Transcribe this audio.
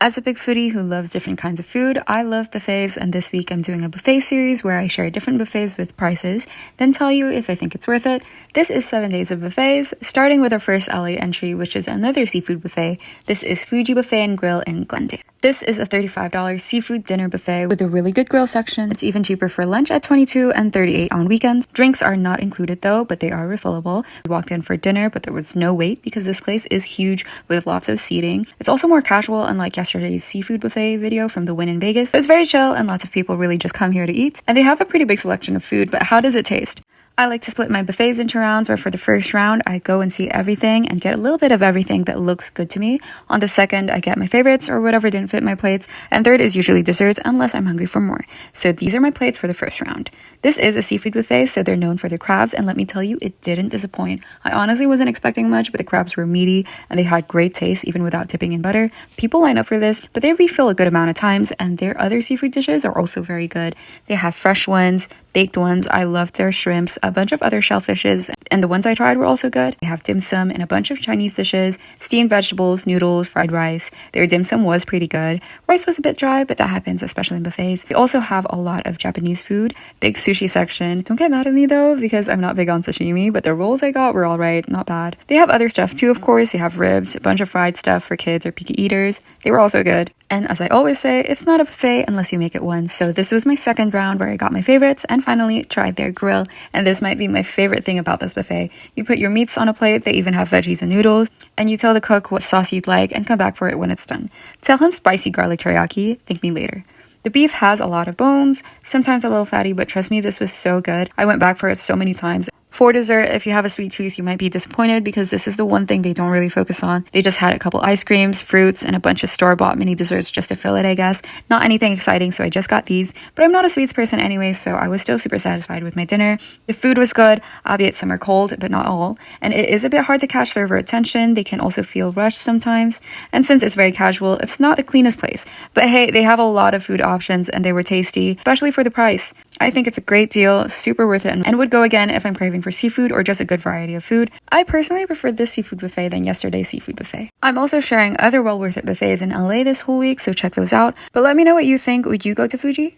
As a big foodie who loves different kinds of food, I love buffets, and this week I'm doing a buffet series where I share different buffets with prices, then tell you if I think it's worth it. This is 7 days of buffets, starting with our first LA entry, which is another seafood buffet. This is Fuji Buffet and Grill in Glendale. This is a $35 seafood dinner buffet with a really good grill section. It's even cheaper for lunch at $22 and $38 on weekends. Drinks are not included though, but they are refillable. We walked in for dinner, but there was no wait because this place is huge with lots of seating. It's also more casual, unlike yesterday's seafood buffet video from the Wynn in Vegas. It's very chill and lots of people really just come here to eat. And they have a pretty big selection of food, but how does it taste? I like to split my buffets into rounds where for the first round, I go and see everything and get a little bit of everything that looks good to me. On the second, I get my favorites or whatever didn't fit my plates. And third is usually desserts unless I'm hungry for more. So these are my plates for the first round. This is a seafood buffet, so they're known for their crabs, and let me tell you, it didn't disappoint. I honestly wasn't expecting much, but the crabs were meaty and they had great taste even without dipping in butter. People line up for this, but they refill a good amount of times, and their other seafood dishes are also very good. They have fresh ones, baked ones. I loved their shrimps, a bunch of other shellfishes, and the ones I tried were also good. They have dim sum and a bunch of Chinese dishes, steamed vegetables, noodles, fried rice. Their dim sum was pretty good. Rice was a bit dry, but that happens, especially in buffets. They also have a lot of Japanese food, big sushi section. Don't get mad at me though, because I'm not big on sashimi, but the rolls I got were alright, not bad. They have other stuff too, of course. They have ribs, a bunch of fried stuff for kids or picky eaters. They were also good. And as I always say, it's not a buffet unless you make it one. So this was my second round where I got my favorites and finally tried their grill. And this might be my favorite thing about this buffet. You put your meats on a plate, they even have veggies and noodles, and you tell the cook what sauce you'd like and come back for it when it's done. Tell him spicy garlic teriyaki, thank me later. The beef has a lot of bones, sometimes a little fatty, but trust me, this was so good. I went back for it so many times. For dessert, if you have a sweet tooth, you might be disappointed because this is the one thing they don't really focus on. They just had a couple ice creams, fruits, and a bunch of store-bought mini desserts just to fill it, I guess. Not anything exciting, so I just got these. But I'm not a sweets person anyway, so I was still super satisfied with my dinner. The food was good, albeit some are cold, but not all. And it is a bit hard to catch server attention. They can also feel rushed sometimes. And since it's very casual, it's not the cleanest place. But hey, they have a lot of food options and they were tasty, especially for the price. I think it's a great deal, super worth it, and would go again if I'm craving for seafood or just a good variety of food. I personally preferred this seafood buffet than yesterday's seafood buffet. I'm also sharing other well worth it buffets in LA this whole week, so check those out. But let me know what you think. Would you go to Fuji?